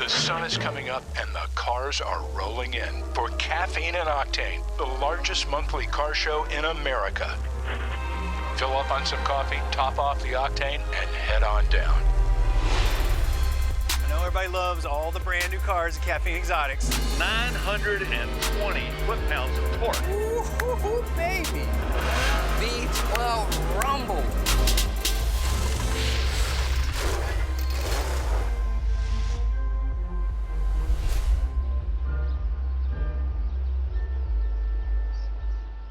The sun is coming up and the cars are rolling in for Caffeine and Octane, the largest monthly car show in America. Fill up on some coffee, top off the octane, and head on down. I know everybody loves all the brand new cars at Caffeine Exotics. 920 foot-pounds of torque. Ooh, baby. V12 Rumble.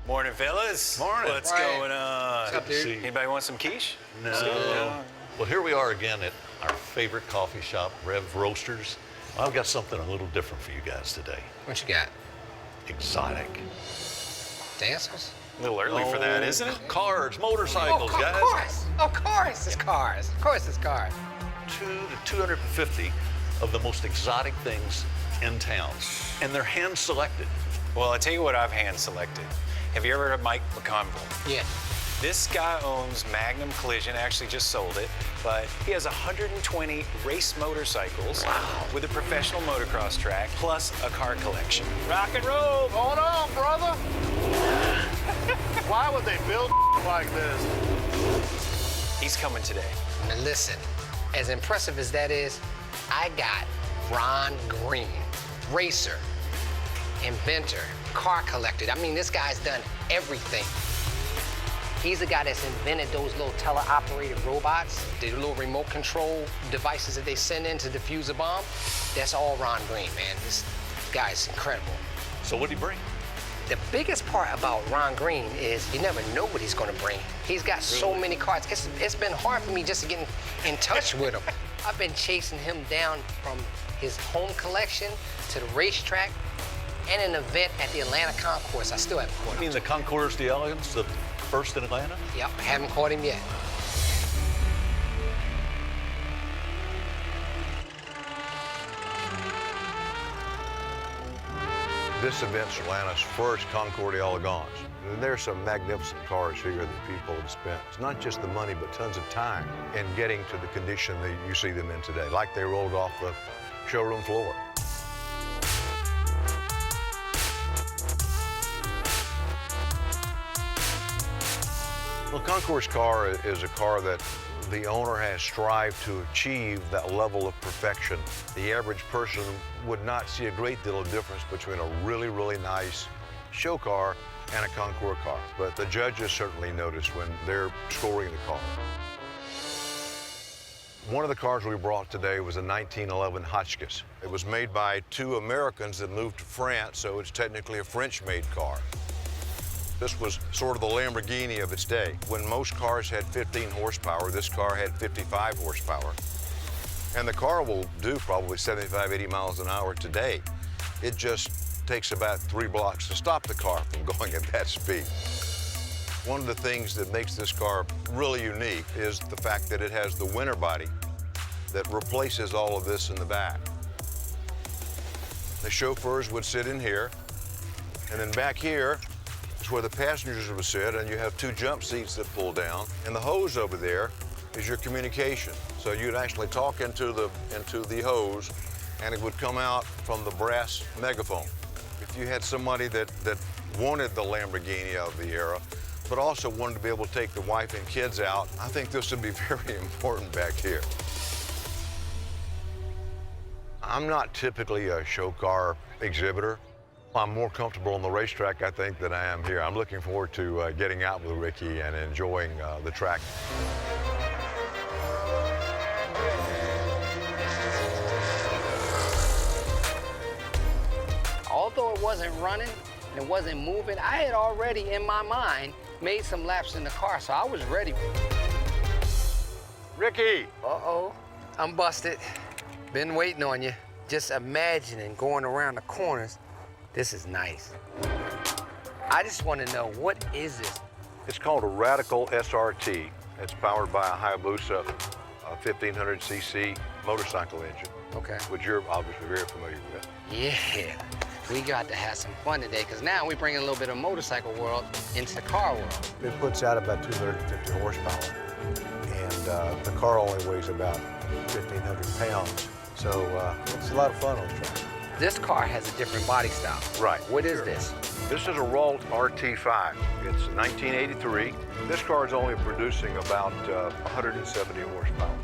Morning, fellas. Morning. What's Right. going on? What's up, dude? Anybody want some quiche? No. No. Well, here we are again at our favorite coffee shop, Rev Roasters. I've got something a little different for you guys today. What you got? Exotic. Dancers? A little early for that, isn't it? Cars, motorcycles, Of guys. course. Of course it's cars. Of course it's cars. 250 of the most exotic things in town, and they're hand-selected. Well, I tell you what I've hand-selected. Have you ever heard of Mike McConville? Yeah. This guy owns Magnum Collision, actually just sold it, but he has 120 race motorcycles with a professional motocross track, plus a car collection. Rock and roll, going on, brother. Why would they build like this? He's coming today. Now listen, as impressive as that is, I got Ron Green, racer, inventor, car collector. I mean, this guy's done everything. He's the guy that's invented those little teleoperated robots, the little remote control devices that they send in to defuse a bomb. That's all Ron Green, man. This guy's incredible. So what do you bring? The biggest part about Ron Green is you never know what he's gonna bring. He's got so many cars. It's been hard for me just to get in touch with him. I've been chasing him down from his home collection to the racetrack and an event at the Atlanta Concourse. I still haven't caught I him. mean, the Concours d'Elegance, the first in Atlanta? Yep, haven't caught him yet. This event's Atlanta's first Concours d'Elegance. And there's some magnificent cars here that people have spent, it's not just the money, but tons of time in getting to the condition that you see them in today, like they rolled off the showroom floor. Well, Concours car is a car that the owner has strived to achieve that level of perfection. The average person would not see a great deal of difference between a really, really nice show car and a Concours car. But the judges certainly notice when they're scoring the car. One of the cars we brought today was a 1911 Hotchkiss. It was made by two Americans that moved to France, so it's technically a French-made car. This was sort of the Lamborghini of its day. When most cars had 15 horsepower, this car had 55 horsepower. And the car will do probably 75, 80 miles an hour today. It just takes about 3 blocks to stop the car from going at that speed. One of the things that makes this car really unique is the fact that it has the winter body that replaces all of this in the back. The chauffeurs would sit in here, and then back here is where the passengers would sit, and you have 2 jump seats that pull down. And the hose over there is your communication. So you'd actually talk into the hose, and it would come out from the brass megaphone. If you had somebody that wanted the Lamborghini of the era, but also wanted to be able to take the wife and kids out, I think this would be very important back here. I'm not typically a show car exhibitor. I'm more comfortable on the racetrack, I think, than I am here. I'm looking forward to getting out with Ricky and enjoying the track. Although it wasn't running and it wasn't moving, I had already, in my mind, made some laps in the car, so I was ready. Ricky! Uh-oh, I'm busted. Been waiting on you. Just imagining going around the corners. This is nice. I just want to know, what is this? It's called a Radical SRT. It's powered by a Hayabusa 1500cc motorcycle engine, Okay. which you're obviously very familiar with. Yeah, we got to have some fun today, because now we bring a little bit of motorcycle world into the car world. It puts out about 250 horsepower, and the car only weighs about 1,500 pounds. So it's a lot of fun on the track. This car has a different body style. Right. What is this? This is a Ralt RT5. It's 1983. This car is only producing about 170 horsepower,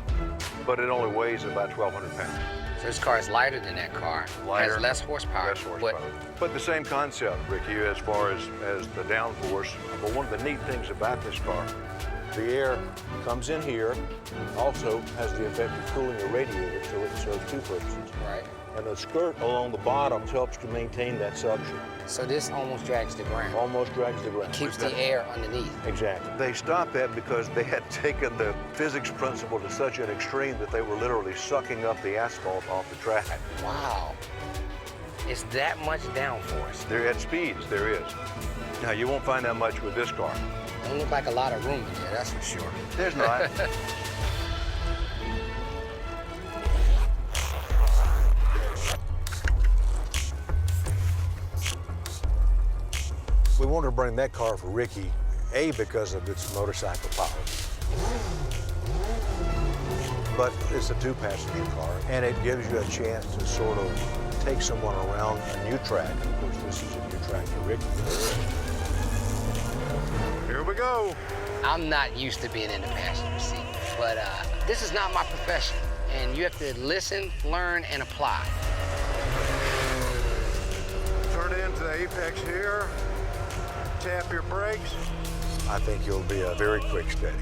but it only weighs about 1,200 pounds. So this car is lighter than that car. Lighter, has less horsepower. Less horsepower. But the same concept, Ricky, as far as the downforce. But one of the neat things about this car, the air comes in here, also has the effect of cooling the radiator, so it serves two purposes. Right. And the skirt along the bottom helps to maintain that suction. So this almost drags the ground. Almost drags the ground. Keeps the air underneath. Exactly. They stopped that because they had taken the physics principle to such an extreme that they were literally sucking up the asphalt off the track. Wow. It's that much downforce. There at speeds, there is. Now, you won't find that much with this car. Don't look like a lot of room in there, that's for sure. There's not. We wanted to bring that car for Ricky, A, because of its motorcycle power. But it's a two-passenger car, and it gives you a chance to sort of take someone around a new track. Of course, this is a new track for Ricky. Here we go. I'm not used to being in the passenger seat, but this is not my profession, and you have to listen, learn, and apply. Turn into the apex here. Tap your brakes. I think you'll be a very quick steady.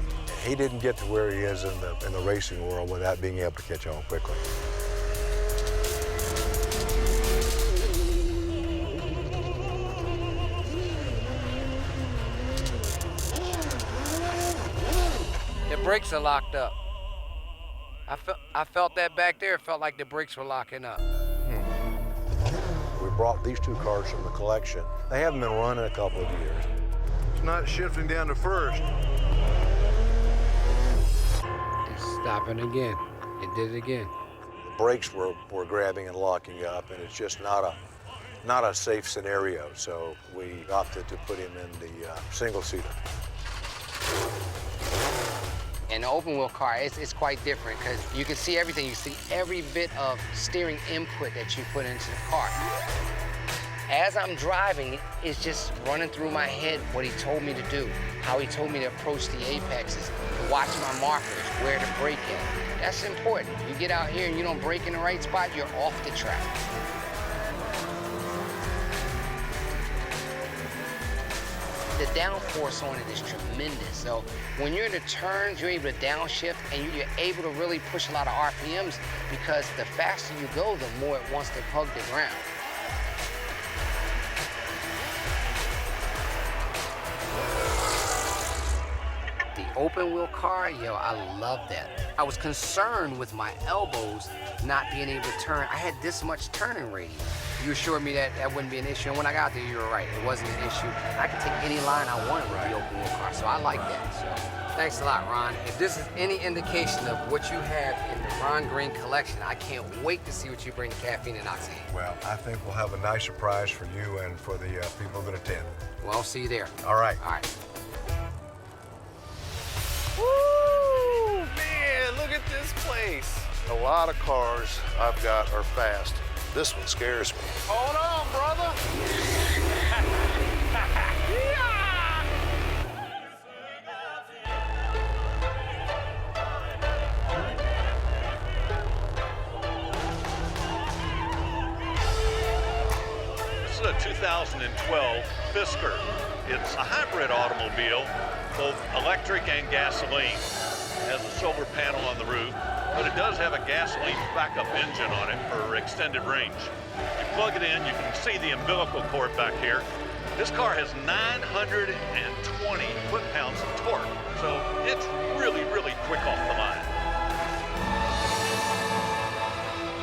He didn't get to where he is in the racing world without being able to catch on quickly. The brakes are locked up. I felt that back there. It felt like the brakes were locking up. We brought these two cars from the collection. They haven't been run in a couple of years. It's not shifting down to first. It's stopping again. It did it again. The brakes were grabbing and locking up, and it's just not a safe scenario. So we opted to put him in the single-seater. In the open wheel car, it's quite different because you can see everything. You see every bit of steering input that you put into the car. As I'm driving, it's just running through my head what he told me to do, how he told me to approach the apexes, to watch my markers, where to brake in. That's important. You get out here and you don't brake in the right spot, you're off the track. The downforce on it is tremendous. So when you're in the turns, you're able to downshift and you're able to really push a lot of RPMs because the faster you go, the more it wants to hug the ground. The open wheel car, yo, I love that. I was concerned with my elbows not being able to turn. I had this much turning radius. You assured me that that wouldn't be an issue, and when I got there, you were right. It wasn't an issue. I could take any line I wanted with the open wheel car, so I like that. So thanks a lot, Ron. If this is any indication of what you have in the Ron Green collection, I can't wait to see what you bring to Caffeine and Octane. Well, I think we'll have a nice surprise for you and for the people that attend. Well, I'll see you there. All right. All right. Woo! Man, look at this place. A lot of cars I've got are fast. This one scares me. Hold on, brother. This is a 2012 Fisker. It's a hybrid automobile, both electric and gasoline. It has a solar panel on the roof, but it does have a gasoline backup engine on it for extended range. You plug it in, you can see the umbilical cord back here. This car has 920 foot-pounds of torque, so it's really, really quick off the line.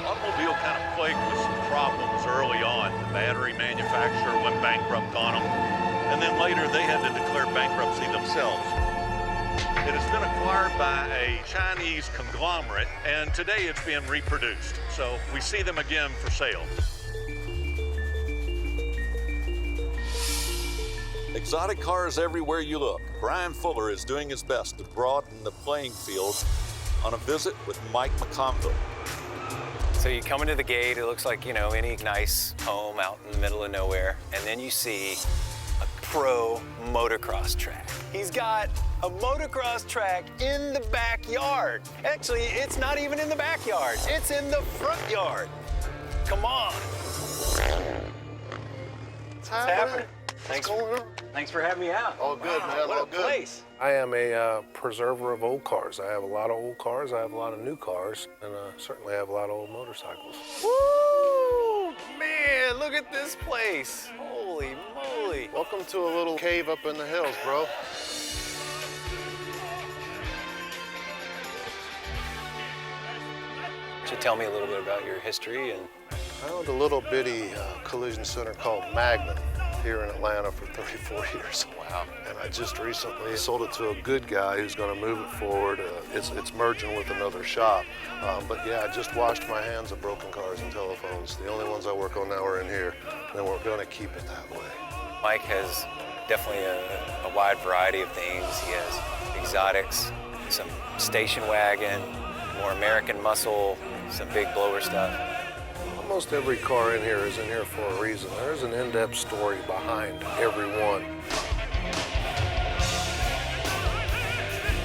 Automobile kind of plagued with some problems early on. The battery manufacturer went bankrupt on them, and then later they had to declare bankruptcy themselves. It has been acquired by a Chinese conglomerate, and today it's being reproduced. So we see them again for sale. Exotic cars everywhere you look. Brian Fuller is doing his best to broaden the playing field on a visit with Mike McConville. So you come into the gate, it looks like, you know, any nice home out in the middle of nowhere, and then you see a pro motocross track. He's got a motocross track in the backyard. Actually, it's not even in the backyard, it's in the front yard. Come on. What's happening? What's going on? Thanks for having me out. All good, man. What All a good. place. I am a preserver of old cars. I have a lot of old cars, I have a lot of new cars, and certainly have a lot of old motorcycles. Woo! Man, look at this place. Holy moly. Welcome to a little cave up in the hills, bro. Could you tell me a little bit about your history? And I owned a little bitty collision center called Magnum here in Atlanta for 34 years. Wow. And I just recently sold it to a good guy who's going to move it forward. It's merging with another shop. But yeah, I just washed my hands of broken cars and telephones. The only ones I work on now are in here, and we're going to keep it that way. Mike has definitely a wide variety of things. He has exotics, some station wagon, more American muscle, some big blower stuff. Almost every car in here is in here for a reason. There's an in-depth story behind every one.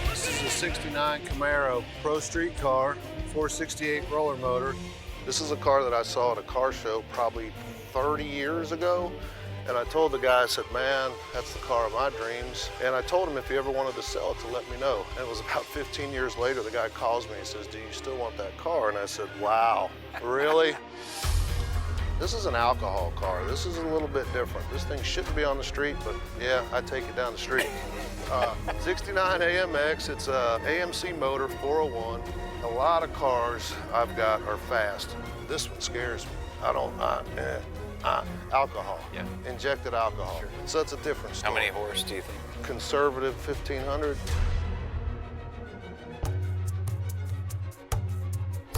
This is a '69 Camaro Pro Street car, 468 roller motor. This is a car that I saw at a car show probably 30 years ago. And I told the guy, I said, man, that's the car of my dreams. And I told him if he ever wanted to sell it to let me know. And it was about 15 years later, the guy calls me and says, do you still want that car? And I said, wow, really? This is an alcohol car. This is a little bit different. This thing shouldn't be on the street, but yeah, I take it down the street. 69 AMX, it's a AMC motor, 401. A lot of cars I've got are fast. This one scares me. Alcohol. Yeah. Injected alcohol. Sure. So it's a different story. How many horse do you think? Conservative 1,500.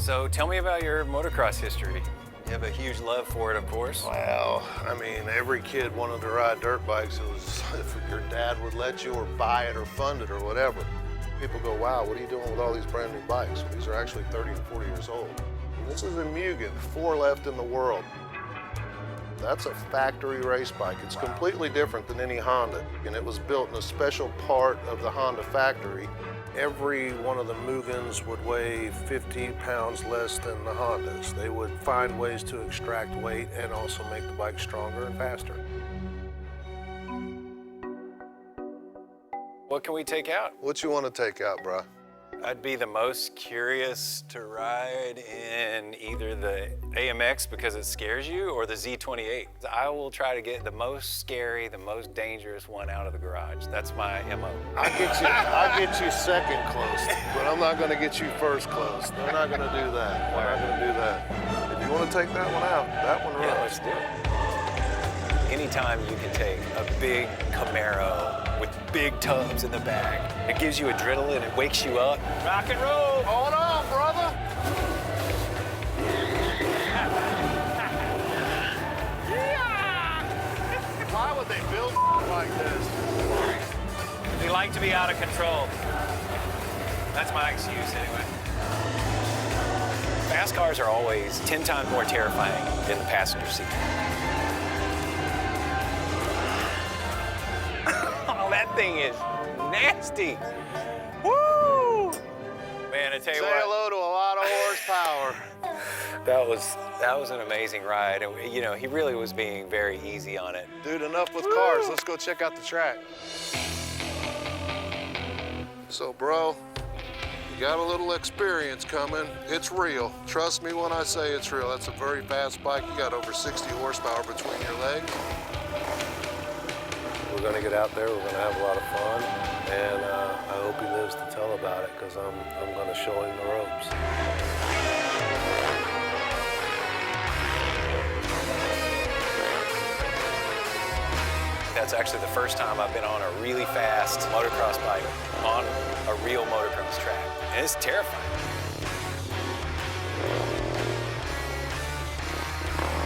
So tell me about your motocross history. You have a huge love for it, of course. Well, I mean, every kid wanted to ride dirt bikes. It was if your dad would let you or buy it or fund it or whatever. People go, wow, what are you doing with all these brand new bikes? These are actually 30 and 40 years old. And this is a Mugen, 4 left in the world. That's a factory race bike. It's completely different than any Honda. And it was built in a special part of the Honda factory. Every one of the Mugens would weigh 50 pounds less than the Hondas. They would find ways to extract weight and also make the bike stronger and faster. What can we take out? What you want to take out, bro? I'd be the most curious to ride in either the AMX because it scares you or the Z28. I will try to get the most scary, the most dangerous one out of the garage. That's my MO. I'll get you second close, but I'm not going to get you first close. They're not going to do that. They're not going to do that. If you want to take that one out, that one Yeah, runs. let's do it. Anytime you can take a big Camaro with big tubs in the back, it gives you adrenaline, it wakes you up. Rock and roll! Hold on, brother. Why would they build like this? We like to be out of control. That's my excuse anyway. Fast cars are always 10 times more terrifying than the passenger seat. Oh, that thing is nasty. Woo! Man, I tell you Say what. hello to a lot of horsepower. That was an amazing ride. And, you know, he really was being very easy on it. Dude, enough with cars. Let's go check out the track. So, bro, you got a little experience coming. It's real. Trust me when I say it's real. That's a very fast bike. You got over 60 horsepower between your legs. We're gonna get out there, we're gonna have a lot of fun, and I hope he lives to tell about it, because I'm gonna show him the ropes. That's actually the first time I've been on a really fast motocross bike on a real motocross track, and it's terrifying.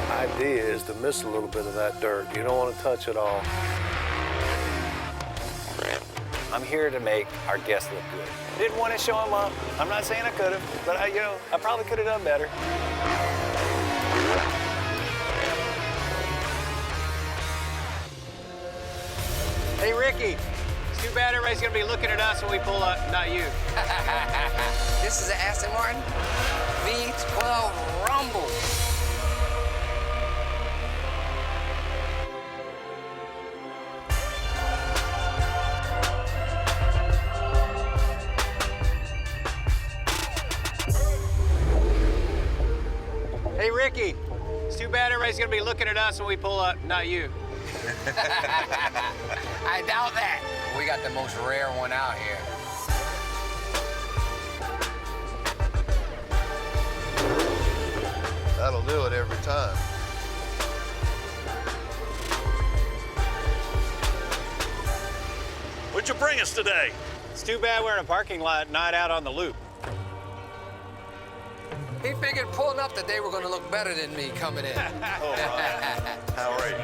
The idea is to miss a little bit of that dirt. You don't want to touch it all. I'm here to make our guests look good. Didn't want to show them up. I'm not saying I could have, but I probably could have done better. Hey, Ricky. It's too bad everybody's gonna be looking at us when we pull up, not you. This is an Aston Martin V12 Rumble. Hey, Ricky. It's too bad everybody's gonna be looking at us when we pull up, not you. I doubt that. We got the most rare one out here. That'll do it every time. What'd you bring us today? It's too bad we're in a parking lot, not out on the loop. He figured pulling up that they were going to look better than me coming in. Oh, my. How are you?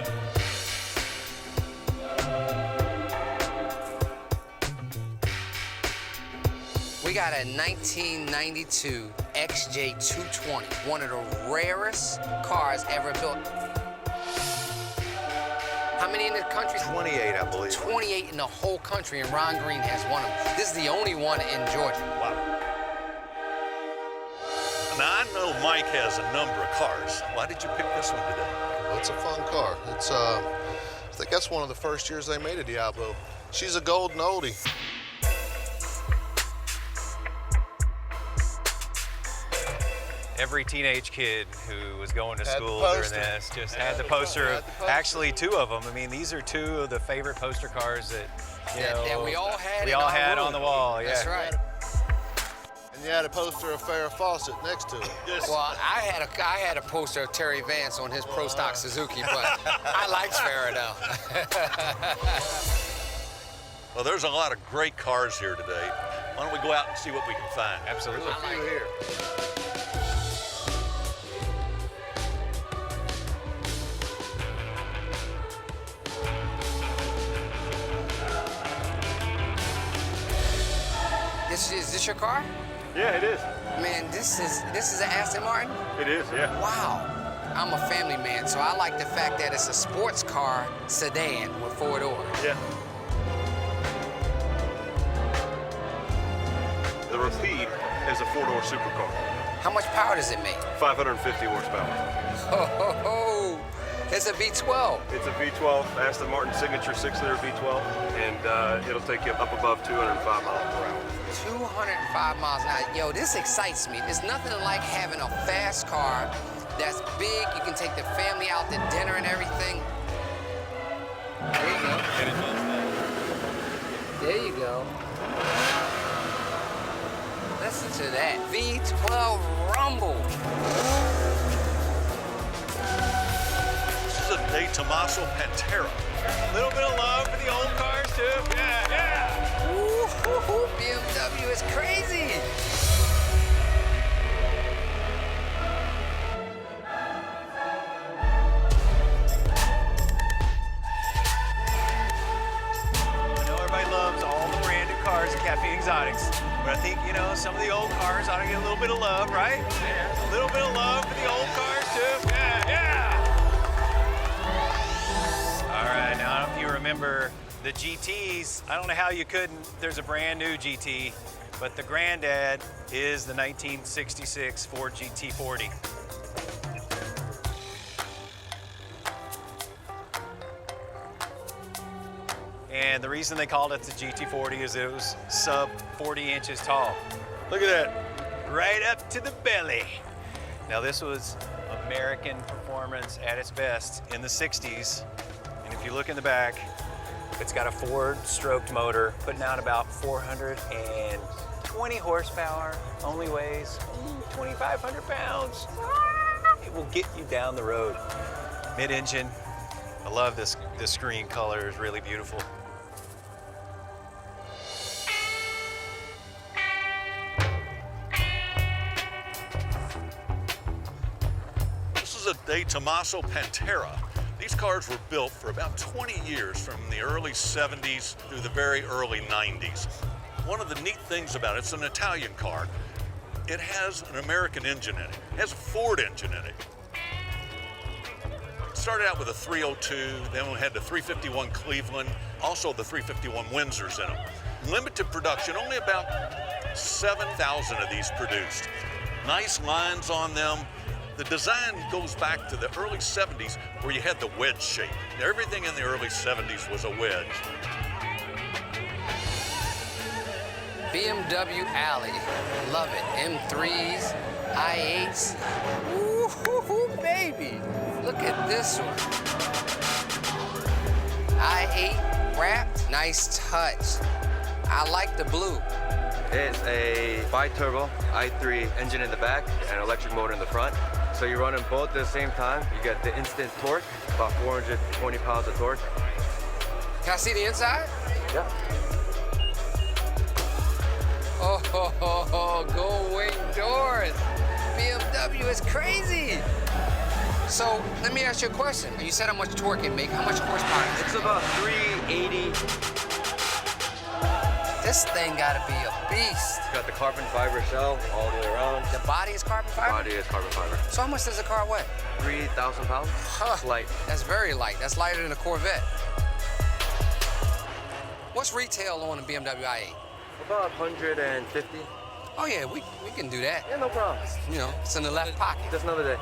We got a 1992 XJ220, one of the rarest cars ever built. How many in the country? 28, I believe. 28 in the whole country, and Ron Green has one of them. This is the only one in Georgia. Wow. Now, I know Mike has a number of cars. Why did you pick this one today? Well, it's a fun car. It's, I think that's one of the first years they made a Diablo. She's a golden oldie. Every teenage kid who was going to Had the school during poster. this just had the poster. Had the poster. Actually, two of them. I mean, these are two of the favorite poster cars that, That we all had we in all our had room. on the wall. Yeah. That's right. And you had a poster of Farrah Fawcett next to it. Yes. Well, I had a poster of Terry Vance on his Pro Stock Suzuki, but I liked Farrah though. Well, there's a lot of great cars here today. Why don't we go out and see what we can find? Absolutely. There's a few here. Is this your car? Yeah, it is. Man, this is an Aston Martin? It is, yeah. Wow. I'm a family man, so I like the fact that it's a sports car sedan with 4 doors. Yeah. The Rapide is a 4-door supercar. How much power does it make? 550 horsepower. Ho, ho, ho. It's a V12. It's a V12, Aston Martin signature 6-liter V12, and it'll take you up above 205 miles per hour. 205 miles an hour. Yo, this excites me. There's nothing like having a fast car that's big. You can take the family out to dinner and everything. There you go. There you go. Listen to that. V12 Rumble. This is a De Tomaso Pantera. A little bit of love for the old cars, too. Yeah, yeah. Woo-hoo-hoo, BMW is crazy. I know everybody loves all the branded cars at Cafe Exotics, but I think, some of the old cars ought to get a little bit of love, right? Yeah. A little bit of love for the old cars, too. Yeah, yeah. All right, now I don't know if you remember the GTs. I don't know how you couldn't. There's a brand new GT, but the granddad is the 1966 Ford GT40. And the reason they called it the GT40 is it was sub 40 inches tall. Look at that, right up to the belly. Now this was American performance at its best in the 60s. And if you look in the back, it's got a Ford stroked motor, putting out about 420 horsepower, only weighs 2,500 pounds. It will get you down the road. Mid-engine, I love this screen color, it's really beautiful. This is a De Tomaso Pantera. These cars were built for about 20 years, from the early 70s through the very early 90s. One of the neat things about it, it's an Italian car. It has an American engine in it. It has a Ford engine in it. It started out with a 302, then we had the 351 Cleveland, also the 351 Windsors in them. Limited production, only about 7,000 of these produced. Nice lines on them. The design goes back to the early 70s where you had the wedge shape. Everything in the early 70s was a wedge. BMW Alley, love it. M3s, i8s, ooh, baby. Look at this one. i8 wrapped, nice touch. I like the blue. It's a bi-turbo i3 engine in the back and electric motor in the front. So you run them both at the same time. You get the instant torque, about 420 pounds of torque. Can I see the inside? Yeah. Oh, gold wing doors. BMW is crazy. So let me ask you a question. You said how much torque it makes. How much horsepower? It's about 380. This thing gotta be a beast. It's got the carbon fiber shell all the way around. The body is carbon fiber? The body is carbon fiber. So how much does the car weigh? 3,000 pounds. It's light. That's very light. That's lighter than a Corvette. What's retail on a BMW i8? About 150. Oh yeah, we can do that. Yeah, no problem. You know, it's in the left pocket. Just another day.